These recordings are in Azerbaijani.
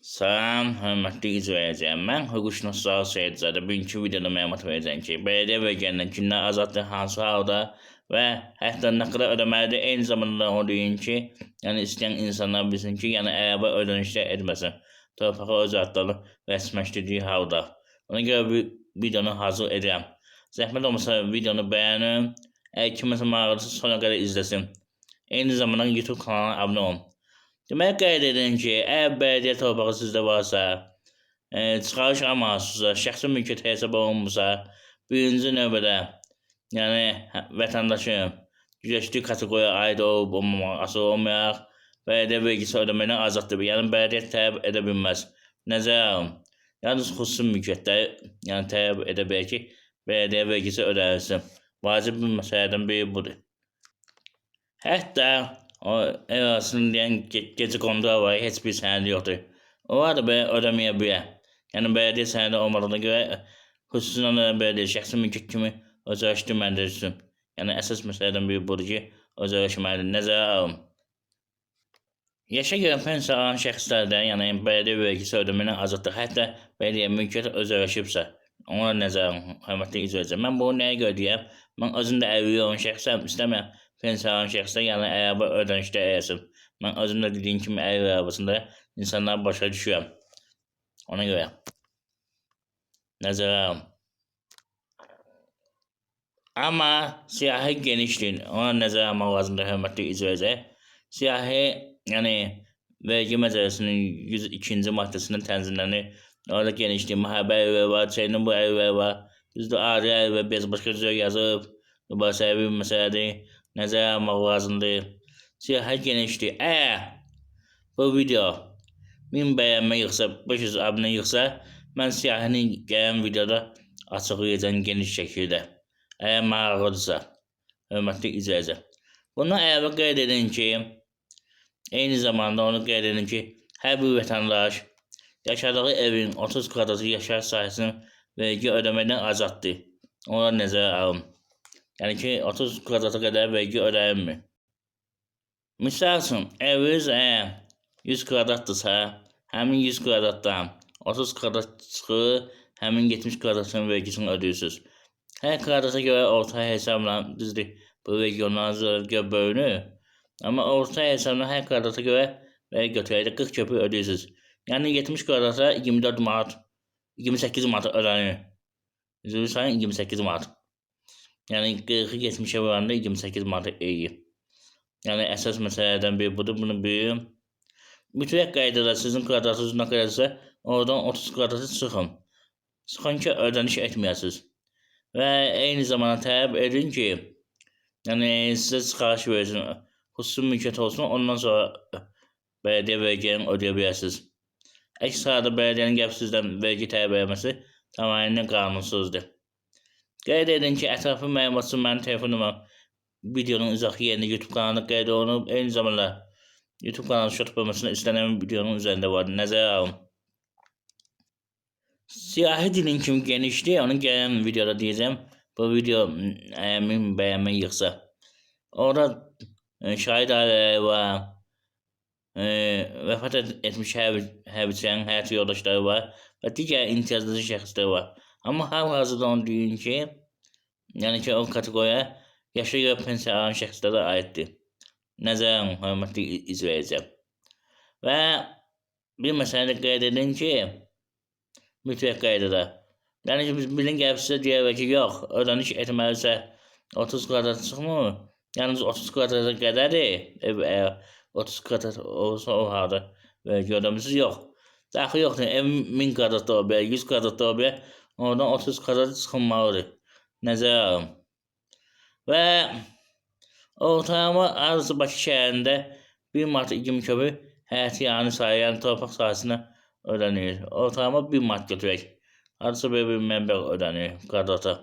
Salam, hörmətli izləyicilər. Mən hüquqşünas Seyidzadə bugünkü videoda məlumat verəcəm ki, belediyə bölgələrində günlər azadlıq hansı halda və hətta nə qədər ödəməlidir. Eyni zamanda o deyin ki, yəni istəyən insanlar bilsin ki, yəni əlavə ödənişlər etməsin. Torpağı öz adları rəsmiləşdirdiyi halda. Ona görə bu videonu hazır edirəm. Zəhmət olmasa videonu bəyənin. Əgər kiməsə maraqlısı sona qədər izləsin. Eyni zamanda YouTube kanalına abunə olun. Demək qeyd edin ki, əgər bələdiyyə torpağı sizdə varsa, çıxarış amansızsa, şəxsi mülkiyyət hesab olunmursa, birinci növbədə, yəni vətəndaşın güzəştli kateqoriyaya aid olub olmamaq asılı olmayaraq, bələdiyyə vergisi ödəməkdən azaddır. Yəni bələdiyyə tələb edə bilməz. Nəzərə alın. Yalnız xüsusi mülkiyyətləri, yəni tələb edə bilər ki, bələdiyyə vergisi ödənilsin. Vacib bir məsələdən biri budur. Hətta o ev arasında deyən gecə kondu var, heç bir sənədi yoxdur. Onlar da belə ödəməyə bilər. Yəni bələdiyyə sənədi olmadığına görə xüsusilə bələdiyyə şəxsi mülkiyyət kimi özəlləşdirməlidir. Yəni əsas məsələdən biri budur ki, özəlləşməlidir. Nəzərə alın. Yaşa görə pensiya alan şəxslərdə, yəni bələdiyyə vergisi ödəməkdən azaddır. Hətta bələdiyyə mülkiyyət özəlləşibsə, ona nəzərə alın, hörmətli izləyicilər. Mən bunu nəyə görə deyəm? Mən özümdə əlilliyi olan şəxsəm, istəmirəm pensiya alan şəxslər, yəni əlavə ödənişlər eləsin. Mən özümdə dediyim kimi əl arabasında insanları başa düşürəm. Ona görə nəzərə alın. Amma siyahı genişdir. Ona nəzərə almaq lazımdır, hörmətli izləyicilər. Siyahı, yəni vergi məcəlləsinin 102-ci maddəsində tənzimlənir. Orada genişdir. Müharibə əlilləri var, çəyinin bu əlilləri var. Düzdür, adi əlillər bez başqa cür yazıb. Bu məsələ bir məsələdir. Nəzərə almaq lazımdır. Siyahı genişdir. Əgər bu video 1000 bəyənmə yığsa, 500 abunə yığsa, mən siyahını gələn videoda açıqlayacağım geniş şəkildə. Əgər maraqlıdırsa, hörmətli izləyicilər. Bundan əlavə qeyd edin ki, eyni zamanda onu qeyd edin ki, hər bir vətəndaş yaşadığı evin 30 kvadratı yaşayış sahəsinin vergi ödəməkdən azaddır. Ona nəzərə alın. Yəni ki, 30 kvadrata qədər vergi ödənilmir. Misal üçün, eviniz əgər 100 kvadratdırsa, həmin 100 kvadratdan 30 kvadrat çıxır, həmin 70 kvadratın vergisini ödəyirsiniz. Hər kvadrata görə orta hesabla, düzdür, bu vergi onlara görə bölünür. Amma orta hesabla hər kvadrata görə vergi götürəkdə 40 köpük ödəyirsiniz. Yəni 70 kvadrata 24 manat, 28 manat ödənir. Üzrü sayın 28 manat. Yəni 40-ı 70-ə vuranda 28 manat eləyir. Yəni əsas məsələlərdən biri budur, bunu bilin. Mütləq qaydada sizin kvadratınız nə qədərsə, oradan 30 kvadratı çıxın. Çıxın ki, ödəniş etməyəsiniz. Və eyni zamanda tələb edin ki, yəni sizə çıxarış versin, xüsusi mülkiyyət olsun, ondan sonra bələdiyyə vergini ödəyə bilərsiniz. Əks halda bələdiyyənin gəlib sizdən vergi tələb etməsi tamamilə qanunsuzdur. Qeyd edin ki, ətraflı məlumat üçün mənim telefon numaram videonun izahı yerində YouTube kanalında qeyd olunub. Eyni zamanda YouTube kanalı şot bölməsində istənilən videonun üzərində vardır. Nəzərə alın. Siyahı dilin kimi genişdir, onu gələn videoda deyəcəm. Bu video 1000 bəyənmə yığsa. Orada şahid ailələri var, vəfat etmiş hərbiçilərin həyat yoldaşları var və digər imtiyazlı şəxslər var. Amma hal-hazırda onu deyin ki, yəni ki, o kateqoriya yaşa görə pensiya alan şəxslərə aiddir. Nəzərə alın, hörmətli izləyicilər. Və bir məsələ qeyd edin ki, mütləq qaydada. Yəni ki, bilin gəlib sizə deyərək ki, yox, ödəniş etməlisə 30 kvadrat çıxmır. Yalnız 30 kvadrata qədərdir. Əgər 30 kvadrat olsa o halda vergi ödəmisiniz, yox. Daxil yoxdur. Ev 1000 kvadratda ola bilər, 100 kvadratda ola bilər. Oradan 30 kvadrat çıxılmalıdır. Nəzərə alın. Və ortalama arası Bakı şəhərində 1 manat 20 köpük həyəti yanı sayı, yəni torpaq sahəsinə ödənir. Ortalama 1 manat götürək. Arası belə bir məbləğ ödənir kvadrata.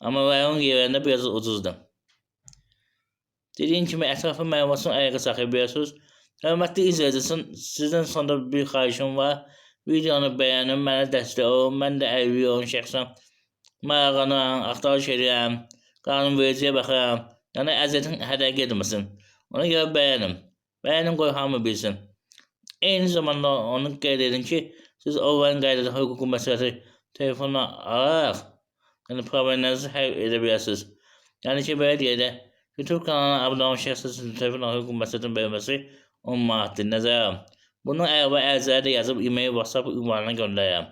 Amma rayon yerlərində biraz ucuzdur. Dediyim kimi, ətraflı məlumat üçün ayağa saxlaya bilirsiniz. Hörmətli izləyicilər, sizdən sonda bir xahişim var. Videonu bəyənin, mənə dəstək olun. Mən də əlilliyi olan şəxsəm. Maraqlanıram, axtarış edirəm, qanunvericiyə baxıram. Yəni əziyyətin hədər getməsin. Ona görə bəyənin. Bəyənin qoy hamı bilsin. Eyni zamanda onu qeyd edin ki, siz onlayn qaydada hüquqi məsləhəti telefonla alaraq, yəni problemlərinizi həll edə bilərsiniz. Yəni ki, belə deyək də, YouTube kanalına abunə olan şəxsə sizin telefonla hüquqi məsləhətin verilməsi 10 manatdır. Nəzərə alın. Bunu əlavə ərizəyə də yazıb e-mail, WhatsApp ünvanına göndərirəm.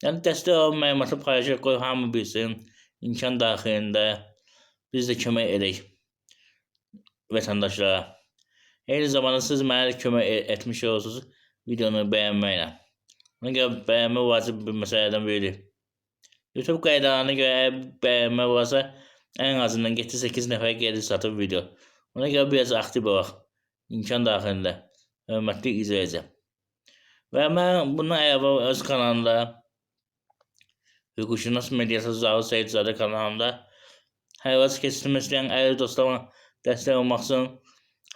Yəni dəstək olan məlumatı paylaşır, qoy hamı bilsin, imkan daxilində biz də kömək edək vətəndaşlara. Eyni zamanda siz mənə kömək etmiş olursunuz videonu bəyənməklə. Ona görə bəyənmə vacib bir məsələdən biridir. YouTube qaydalarına görə əgər bəyənmə varsa, ən azından 7-8 nəfər gedir satır video. Ona görə biraz aktiv olaq. İmkan daxilində. Hörmətli izləyici. Və mən bunu əlavə öz kanalımda, Hüquqşünas Mediası Zaur Seyidzadə kanalımda hərvəz keçirmək istəyən əziz dostlarıma dəstək olmaq üçün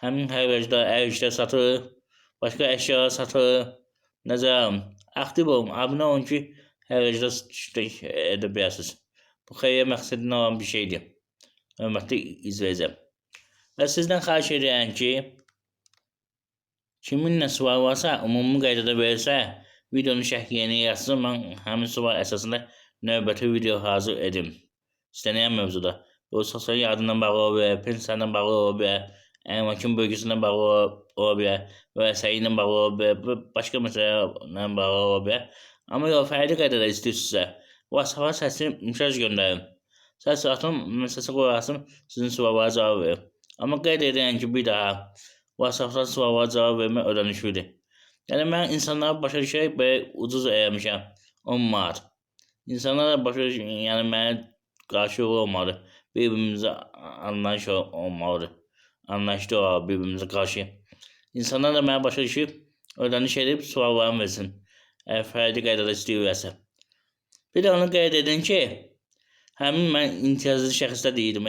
həmin hərvəcdə ərişdə satır, başqa əşyalar satır. Nəzərə alın. Aktiv olun, abunə olun ki, hərvəcdə iştirak edə bilərsiniz. Bu xeyriyyə məqsədinə olan bir şeydir. Hörmətli izləyici. Və sizdən xahiş edirəm ki, kimin nə sual varsa, ümumi qaydada verirsə, videonun şərhliyini yazsın, mən həmin sual əsasında növbəti video hazır edim. İstənilən mövzuda. Bu sosial yardımdan bağlı ola bilər, pensiyadan bağlı ola bilər, əməkdaşın bölgəsindən bağlı ola bilər, vəsəyi ilə bağlı ola bilər, başqa məsələlərlə bağlı ola bilər. Amma yox, fərqli qaydada istəyirsinizsə, WhatsApp-a səsi mesaj göndərin. Səs atın, səsə qoyarsın, sizin suallara cavab verir. Amma qeyd edirəm ki, bir daha WhatsApp-dan suallara cavab vermək ödənişlidir. Yəni mən insanlara başa düşərək belə ucuz eləmişəm, 10 manat. İnsanlar da başa düşür, yəni mənə qarşı olmalı, bir-birimizə anlayış olmalıdır. Anlayışlı olalım bir-birimizə qarşı. İnsanlar da mənə başa düşüb, ödəniş edib suallarını versin. Əgər fərqli qaydada istəyirlərsə. Bir də onu qeyd edin ki, həmin mən imtiyazlı şəxsdə deyirəm,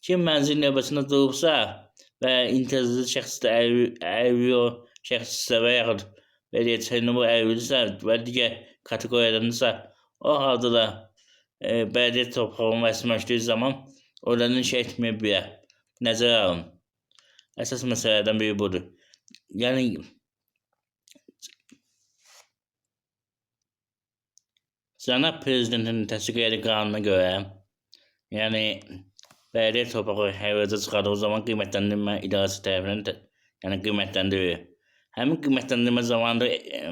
kim mənzil növbəsində durubsa və imtiyazlı şəxsdə əlviyor şəxssə və yaxud belə çəynəmə əlvilirsə və digər kateqoriyadandırsa, o halda da bələdiyyə torpağını vəsiləşdirdiyi zaman ödəniş etməyə bilər. Nəzərə alın. Əsas məsələlərdən biri budur. Yəni Cənab Prezidentin təsdiq etdiyi qanuna görə, yəni bələdiyyə torpağı hərvəcə çıxardığı zaman qiymətləndirmə idarəsi tərəfindən qiymətləndirilir. Həmin qiymətləndirmə zamanında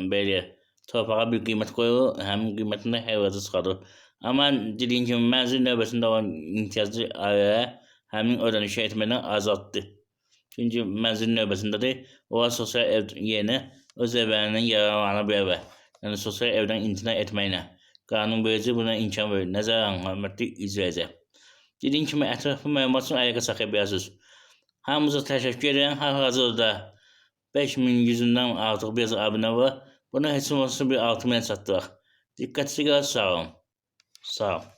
belə torpağa bir qiymət qoyulur, həmin qiymətində hərvəcə çıxardır. Amma dediyim kimi mənzil növbəsində olan imtiyazlı ailəyə həmin ödənişi etməkdən azaddır. Çünki mənzil növbəsindədir, onlar sosial ev yerinə öz evlərindən yararlana bilərlər. Yəni sosial evdən imtina etməklə. Qanunverici buna imkan verir. Nəzərə alın, hörmətli izləyici. Dediyim kimi ətraflı məlumat üçün ayağa saxlaya bilərsiniz. Hamınıza təşəkkür edirəm. Hal-hazırda 5100-dən artıq bir abunə var. Buna heç olmazsa bir 6000 çatdıraq. Diqqətinizə görə sağ olun. Sağ olun.